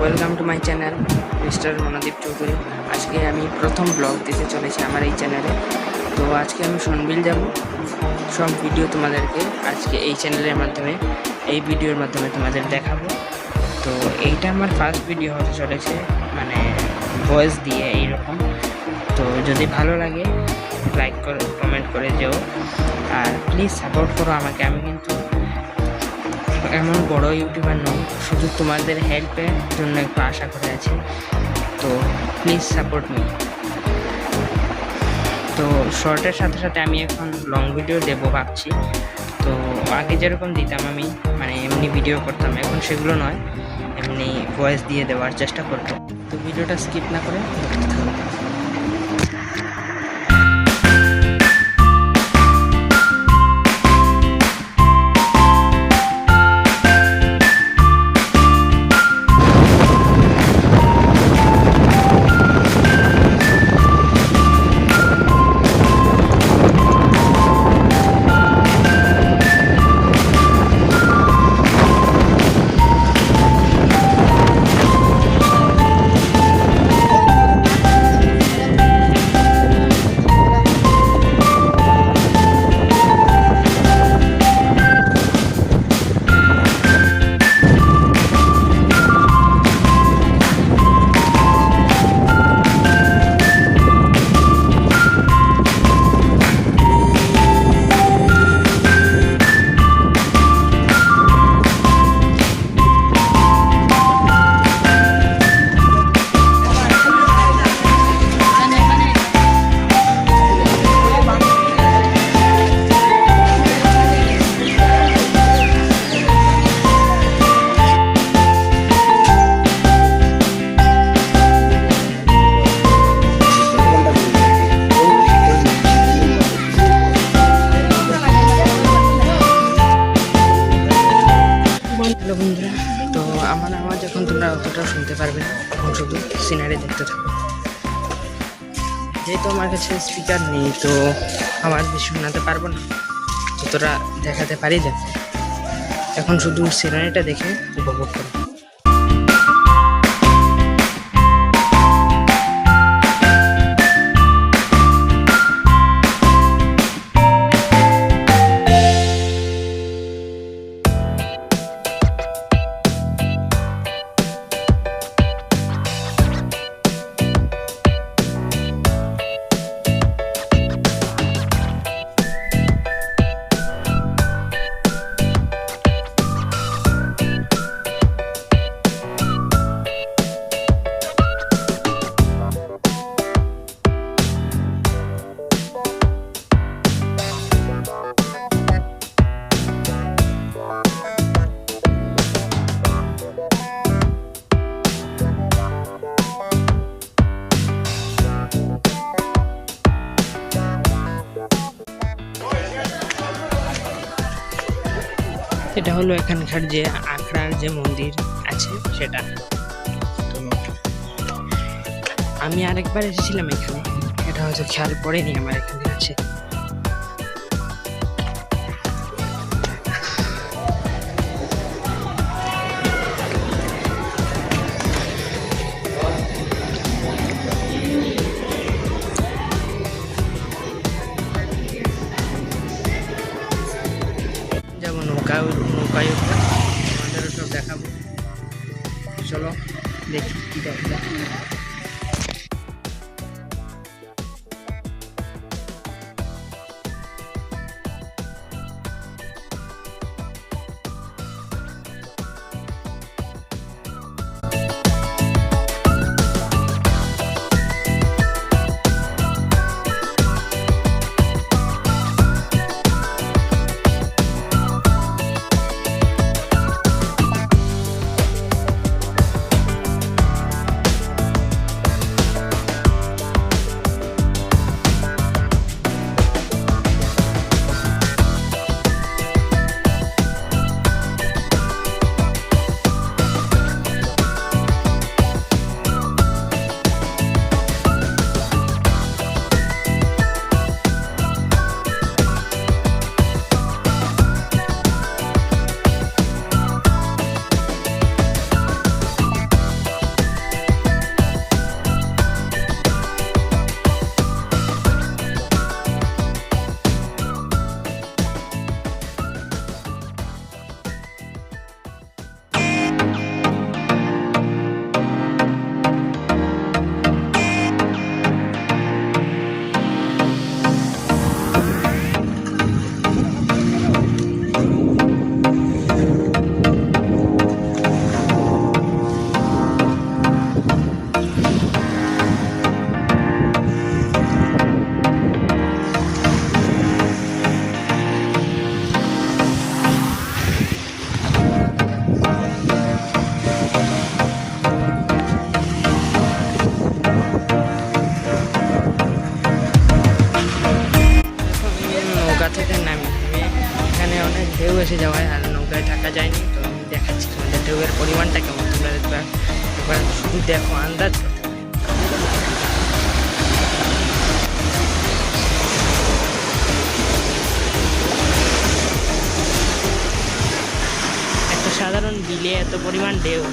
Welcome to my channel mister Monodeep Chowdhury. আজকে আমি প্রথম ব্লগ দিতে চলেছি আমার এই চ্যানেলে। তো আজকে আমি সনবিল যাব, সব ভিডিও তোমাদেরকে আজকে এই চ্যানেলের মাধ্যমে, এই ভিডিওর মাধ্যমে তোমাদের দেখাবো। তো এইটা আমার ফার্স্ট ভিডিও হতে চলেছে, মানে ভয়েস দিয়ে এইরকম। তো যদি ভালো লাগে লাইক করে কমেন্ট করে যেও, আর প্লিজ সাপোর্ট করো আমাকে। আমি কিন্তু এমন বড় ইউটিউবার নই, শুধু তোমাদের হেল্পের জন্য একটু আশা করে আছি। তো প্লিজ সাপোর্ট মি। তো শর্টের সাথে সাথে আমি এখন লং ভিডিও দেবো ভাবছি। তো আগে যেরকম দিতাম আমি, মানে এমনি ভিডিও করতাম, এখন সেগুলো নয়, এমনি ভয়েস দিয়ে দেওয়ার চেষ্টা করবো। তো ভিডিওটা স্কিপ না করে দেখতে থাকবো। হ্যালো বন্ধুরা, তো আমার আওয়াজ এখন তোমরা অতটাও শুনতে পারবে না, এখন শুধু সিনারি দেখতে থাকো। যেহেতু আমার কাছে স্পিকার নেই, তো আওয়াজ বেশি শোনাতে পারবো না, যতটা দেখাতে পারি দেখো। এখন শুধু সিনারিটা দেখে উপভোগ করো। এটা হলো এখানকার যে আখড়ার যে মন্দির আছে সেটা। তো আমি আরেকবার এসেছিলাম এখানে, এটা হয়তো খেয়াল পড়েনি আমার এখানে আছে। যেমন নৌকায় নৌকায় উঠবো, আমাদেরও সব দেখাবো। চলো দেখি কি দেখা যায়। এসে যাওয়ায় আর নৌকায় থাকা যায়নি। তো আমি দেখাচ্ছি তোমাদের ঢেউয়ের পরিমাণটা কেমন, তোমরা একবার শুধু দেখো, আন্দাজ করতে পারো। একটা সাধারণ বিলে এত পরিমাণ ঢেউ।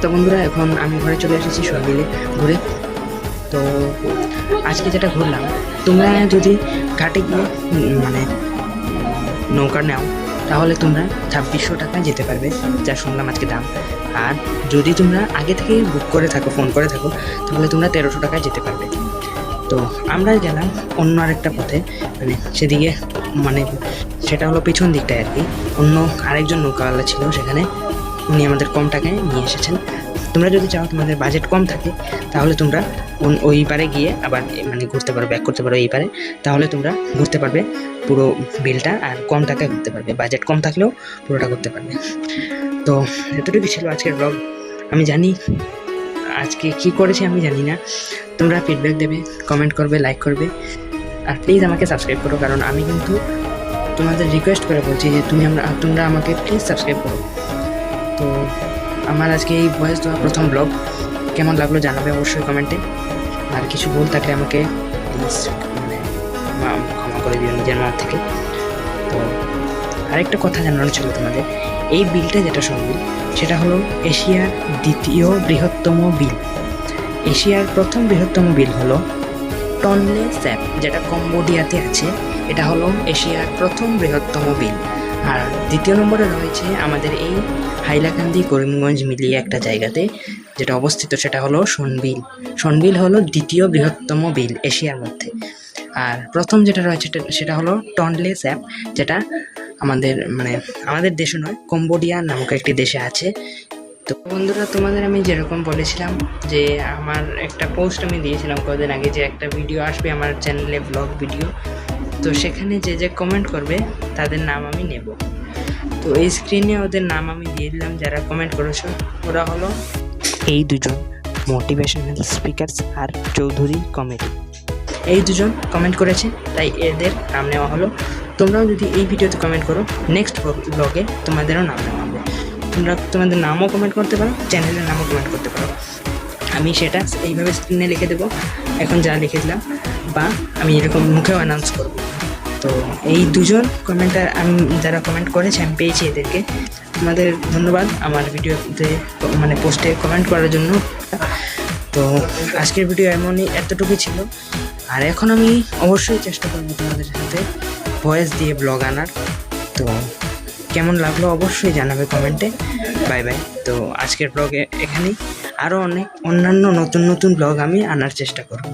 তো বন্ধুরা, এখন আমি ঘরে চলে এসেছি সন্বিলে ঘুরে। তো আজকে যেটা ঘুরলাম, তোমরা যদি ঘাটে গিয়ে মানে নৌকা নাও তাহলে তোমরা 2600 টাকায় যেতে পারবে, যা শুনলাম আজকে দাম। আর যদি তোমরা আগে থেকে বুক করে থাকো, ফোন করে থাকো, তাহলে তোমরা 1300 টাকায় যেতে পারবে। তো আমরা গেলাম অন্য আরেকটা পথে, মানে সেদিকে, মানে সেটা হলো পিছন দিকটায় আর কি। অন্য আরেকজন নৌকাওয়ালা ছিল সেখানে, উনি আমাদের কম টাকায় নিয়ে এসেছেন। তোমরা যদি চাও, তোমাদের বাজেট কম থাকে, তাহলে তোমরা ওই পারে গিয়ে আবার মানে ঘুরতে পারো, ব্যাক করতে পারো এই পারে। তাহলে তোমরা ঘুরতে পারবে পুরো বিলটা, আর কম টাকায় ঘুরতে পারবে। বাজেট কম থাকলেও পুরোটা করতে পারবে। তো এতটুকু ছিল আজকের ব্লগ। আমি জানি আজকে কি করেছি আমি জানি না, তোমরা ফিডব্যাক দেবে, কমেন্ট করবে, লাইক করবে, আর প্লিজ আমাকে সাবস্ক্রাইব করো। কারণ আমি কিন্তু তোমাদের রিকোয়েস্ট করে বলছি যে তোমরা আমাকে প্লিজ সাবস্ক্রাইব করো। তো আমার আজকে এই ভয়েস দেওয়া প্রথম ব্লগ কেমন লাগলো জানাবে অবশ্যই কমেন্টে। আর কিছু ভুল থাকলে আমাকে প্লিজ মানে ক্ষমা করে দিও নিজের মন থেকে। তো আরেকটা কথা জানানো ছিল তোমাদের, এই বিলটা যেটা সন্বিল, সেটা হলো এশিয়ার দ্বিতীয় বৃহত্তম বিল। এশিয়ার প্রথম বৃহত্তম বিল হলো টনলে স্যাপ, যেটা কম্বোডিয়াতে আছে। এটা হলো এশিয়ার প্রথম বৃহত্তম বিল। আর দ্বিতীয় নম্বরে রয়েছে আমাদের এই হাইলাকান্দি করিমগঞ্জ মিলিয়ে একটা জায়গাতে যেটা অবস্থিত, সেটা হলো সনবিল। সনবিল হলো দ্বিতীয় বৃহত্তম বিল এশিয়ার মধ্যে। আর প্রথম যেটা রয়েছে সেটা হলো টনলে স্যাপ, যেটা আমাদের দেশে নয়, কম্বোডিয়া নামক একটি দেশে আছে। তো বন্ধুরা, তোমাদের আমি যেরকম বলেছিলাম যে আমার একটা পোস্ট আমি দিয়েছিলাম কদিন আগে যে একটা ভিডিও আসবে আমার চ্যানেলে, ব্লগ ভিডিও। তো সেখানে যে কমেন্ট করবে তাদের নাম আমি নেব। তো এই স্ক্রিনে ওদের নাম আমি দিয়ে দিলাম, যারা কমেন্ট করেছো। ওরা হলো এই দুজন, মোটিভেশনাল স্পিকার্স আর চৌধুরী কমেডি। এই দুজন কমেন্ট করেছে, তাই এদের নাম নেওয়া হলো। তোমরাও যদি এই ভিডিওতে কমেন্ট করো, নেক্সট ব্লগে তোমাদেরও নাম নেওয়া হবে। তোমরা তোমাদের নামও কমেন্ট করতে পারো, চ্যানেলের নামও কমেন্ট করতে পারো। আমি সেটা এইভাবে স্ক্রিনে লিখে দেবো, এখন যা লিখে দিলাম, বা আমি এরকম মুখেও অ্যানাউন্স করব। তো এই দুজন কমেন্টার আমি যারা কমেন্ট করেছে আমি পেয়েছি এদেরকে। তোমাদের ধন্যবাদ আমার ভিডিওতে মানে পোস্টে কমেন্ট করার জন্য। তো আজকের ভিডিও এতটুকুই ছিল। আর এখন আমি অবশ্যই চেষ্টা করবো তোমাদের সাথে ভয়েস দিয়ে ব্লগ আনার। তো কেমন লাগলো অবশ্যই জানাবে কমেন্টে। Bye bye. তো আজকের ব্লগে এখানেই, আরও অনেক অন্যান্য নতুন নতুন ব্লগ আমি আনার চেষ্টা করব।